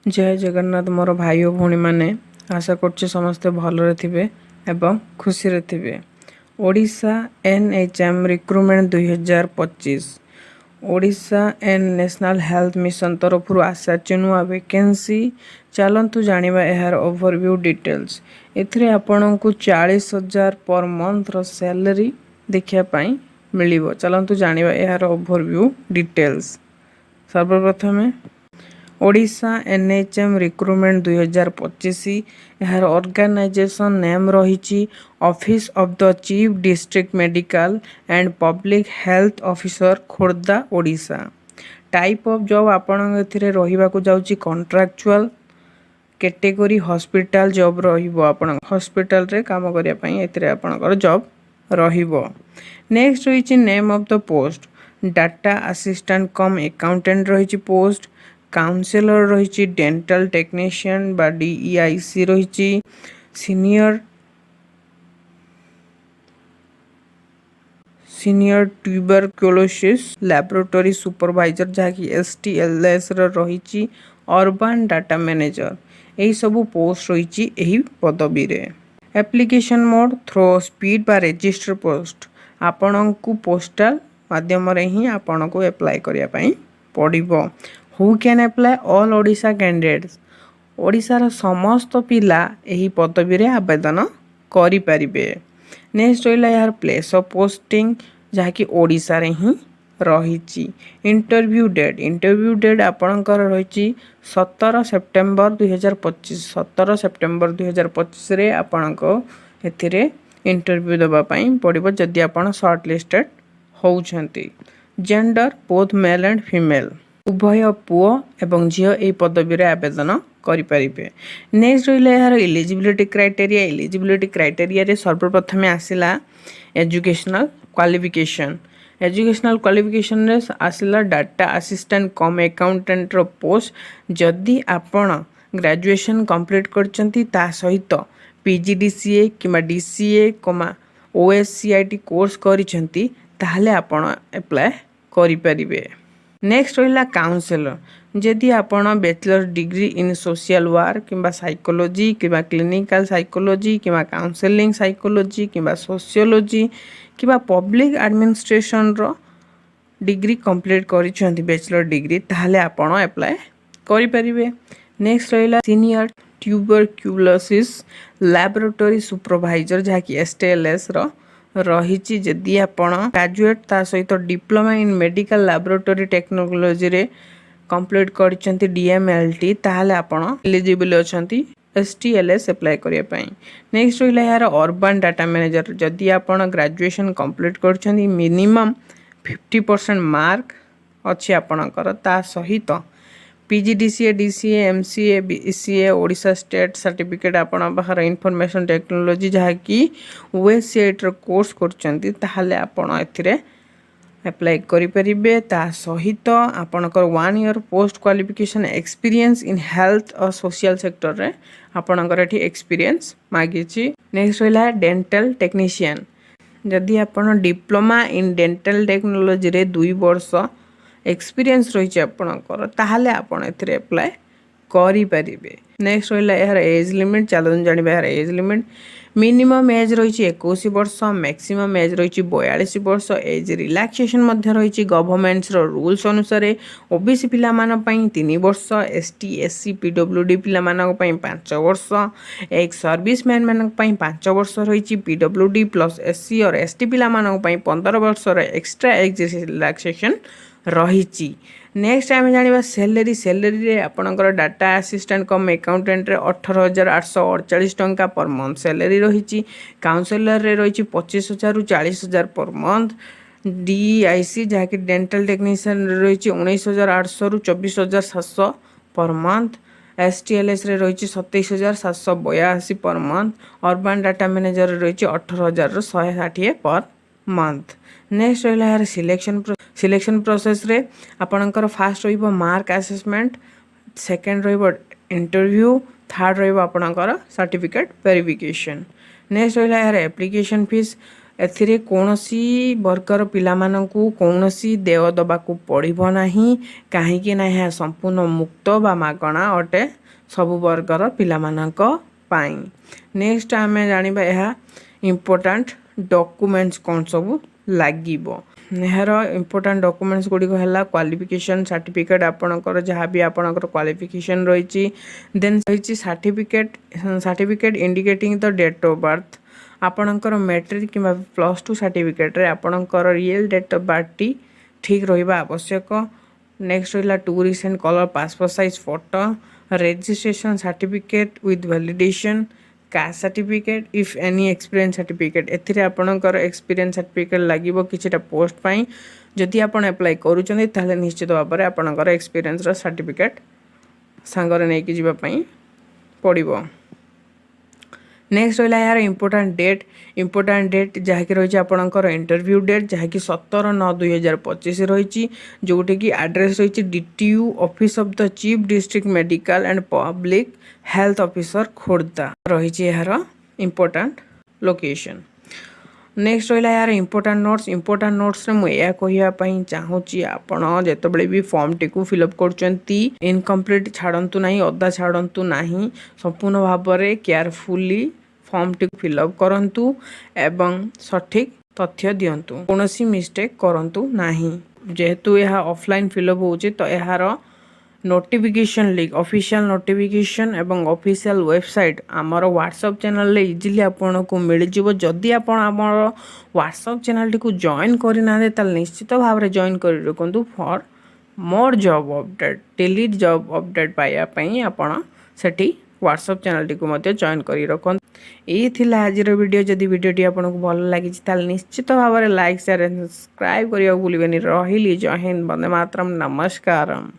जय जगन्नाथ मोर भाई और भौणी मैंने आशा कर समस्ते भलरे थे एवं खुशी थे। Odisha NHM recruitment 2025 Odisha and national health mission तरफ आसाची नुआ वैकेंसी चलतु जानिबा यार ओवरव्यू डिटेल्स। एथिरे आपण को 40,000 पर मंथ रो सैलरी देखिया पाई मिलिबो। चलतु जानिबा यार ओवरव्यू डिटेल्स। सर्वप्रथमे ओडिशा NHM रिक्रुटमेंट 2025 यार ऑर्गेनाइजेशन नेम रही office of the chief district medical and public health officer Khordha Odisha. Type of job आपण एथिरे रहिबा को जाउची कॉन्ट्रैक्चुअल कैटेगरी हॉस्पिटल जॉब रहिबो। आपण हॉस्पिटल रे काम करिया पई एथिरे आपणकर जॉब रहिबो। नेक्स्ट रही name of the post data assistant cum accountant रही पोस्ट। काउंसलर रही डेंटल टेक्नीशियन बा DEIC रही। सीनियर ट्यूबरक्लोसिस लैबोरेटरी सुपरवाइजर जहाँकि STLS रही। अर्बन डाटा मैनेजर यही सबू पोस्ट रही यही पदवी रे। एप्लिकेशन मोड थ्रो स्पीड बा रजिस्टर पोस्ट आपण को पोस्टल माध्यम रे ही आपण को अप्लाई करिया पई पड़िबो। Who can apply all Odisha candidates ओडिशार समस्त पिला यही पदवी रे आवेदन करि परिबे। नेक्स्ट रहिला यार प्लेस ऑफ पोस्टिंग जहाँकि ओडिशा रे ही रही। इंटरव्यू डेट आपणकर रही 17 सेप्टेम्बर 2025। 17 सेप्टेम्बर 2025 रे आपणको एथिरे इंटरव्यू दबा पई पड़िबो जदि आपण शॉर्ट लिस्टेड होउछंती। Gender both male and female उभय पुओ एवं झील यही पदवी रे आवेदन करि परिबे। नेक्स्ट रहिला यार एलिजिबिलिटी क्राइटेरिया रे सर्वप्रथमे आसिला एजुकेशनल क्वालिफिकेशन। एजुकेशनल क्वालिफिकेशन रे आसिला डाटा असिस्टेंट कम अकाउंटेंट रो पोस्ट जदि आपण ग्रेजुएशन कंप्लीट करचंती ता सहित PGDCA किमा DCA OSCIT कोर्स करिसंती ताहले आपण अप्लाई करि परिबे। नेक्स्ट रहिला काउंसलर जदि आपण bachelor degree in social work किंबा साइकोलॉजी किंबा क्लिनिकल साइकोलॉजी किंबा काउंसलिंग साइकोलॉजी किंबा सोशियोलॉजी किंबा पब्लिक एडमिनिस्ट्रेशन रो डिग्री कंप्लीट करिसंती बैचलर डिग्री ताहले आपण अप्लाई करि परिबे। नेक्स्ट रहिला सीनियर ट्यूबरक्लोसिस लैबोरेटरी सुपरवाइजर जहाँकि STLS रो रही। जदि आपण ग्रेजुएट ता सहित diploma in medical laboratory technology रे कंप्लीट करचंती DMLT ताहले आपण एलिजिबल अछंती STLS अप्लाई करिया पई। नेक्स्ट रहिला यार अर्बन डाटा मैनेजर जदि आपण ग्रेजुएशन कंप्लीट करचंती मिनिमम 50% मार्क अछि आपणकर ता सहित PGDCA DCA MCA BCA Odisha state certificate आपण बाहर इन्फॉर्मेशन टेक्नोलॉजी जहाँकि OSCIT कोर्स करचंती ताहले आपण एथिरे अप्लाई करि परिबे। ता सहित आपणकर 1 year post qualification experience in health और सोशल सेक्टर रे आपणकर एठी एक्सपीरियंस मागिछि। नेक्स्ट रहिला डेंटल टेक्नीशियन जदि आपण डिप्लोमा इन डेंटल टेक्नोलॉजी रे 2 वर्ष एक्सपीरियंस रही आपणकर ताहले आपण एथिरे अप्लाई करि परिबे। नेक्स्ट रहिला यार एज लिमिट चलन जानिबा यार एज लिमिट मिनिमम एज रही 21 वर्ष मैक्सिमम एज रही 42 वर्ष। एज रिलैक्सेशन मध्य रही गवर्नमेंट्स रो रूल्स अनुसार OBC पिला मान पई 3 वर्ष ST SC PWD पिला मान पई 5 वर्ष एक सर्विसमैन मान पई 5 वर्ष रही PWD प्लस SC और ST पिला मान पई 15 वर्ष रो एक्स्ट्रा एज रिलैक्सेशन रही। नेक्स्ट आम जाना सैलरी रे आपणकर डाटा असिस्टेंट कम अकाउंटेंट रे 18,848 टंका पर मंथ सैलरी रही। काउंसलर रे रही 25,000 रु 40,000 पर मंथ। DEIC जहाँकि डेंटल टेक्नीशियन रही 19,800 रु 24,700 पर मंथ। STLS रे रही 27,782 per month. Urban data manager रही 18,000 रु 160 पर मंथ। नेक्स्ट रहिला यार सिलेक्शन प्रोसेस रे आपणकर फास्ट रहिबो मार्क असेसमेंट, सेकंड रहिबो इंटरव्यू, थर्ड रहिबो आपणकर सर्टिफिकेट वेरिफिकेशन। नेक्स्ट रहिला यार एप्लिकेशन फीस एथिरे कौनसी वर्गर पिलामानंकु कौनसी देय दबाकू पड़िबो नाही काहेकि ना यह संपूर्ण मुक्त बा मागणा अटे सबु वर्गर पिलामानंक पाई। नेक्स्ट आमे जानिबा यह इम्पोर्टेंट डॉक्यूमेंट्स कौन सब लागिबो। यार इम्पोर्टेंट डॉक्यूमेंट्स गुडी को हला क्वालिफिकेशन सर्टिफिकेट आपनकर जहाँ भी आपनकर क्वालिफिकेशन रही देन रही certificate indicating the date of birth आपनकर मैट्रिक कि +2 सर्टिफिकेट रे आपनकर रियल डेट ऑफ बर्थ टी ठीक रहिबा आवश्यक। नेक्स्ट रहिला 2 recent colour passport size photo registration certificate with validation caste certificate if any experience certificate एथिरे आपनकर एक्सपीरियंस सर्टिफिकेट लागिबो किछटा पोस्ट पाई जदि आपण अप्लाई करूचंदी ताले निश्चित भाव में आपनकर एक्सपीरियंस रो सर्टिफिकेट सांगरे नै कि जिबा पई पड़िबो। नेक्स्ट रहिला यार इम्पोर्टेंट डेट जहाँकि रही आपनकर इंटरव्यू डेट जहाँकि 17/9/2025 रही जोटे कि एड्रेस रही DTU office of the chief district medical and public health officer Khordha रही यार इम्पोर्टेंट लोकेशन। नेक्स्ट रहिला यार इम्पोर्टेंट नोट्स रे मुझे कहवाई चाहूँगी आपण जितेबाला भी फॉर्म टी को फिलअप करछंती इनकम्प्लीट छाड़तु ना अदा छाड़तु ना संपूर्ण भाव में केयरफुली फॉर्म टी फिलअप करंतु एवं सठिक तथ्य दियंतु कौनसी मिस्टेक करंतु नाही। जेहेतु यह ऑफलाइन फिलअप होची तो यार नोटिफिकेशन लिंक ऑफिशियल नोटिफिकेशन एवं ऑफिशियल वेबसाइट आमर व्हाट्सएप चैनल इजिली आपन को मिल जिवो। जदि आपन आमर व्हाट्सएप चैनल टी को जॉइन करना निश्चित भाव में जॉइन कर रखु for more job update daily job update पाइबा पई आपन सेठी व्हाट्सएप चैनल टी को जॉइन कर रखु। यही थिला आज वीडियो जदि वीडियो आपको भल लगी निश्चित भाव में लाइक शेयर सब्सक्राइब करने भूलिबेनी। रहिली जय हिंद वंदे मातरम नमस्कारम।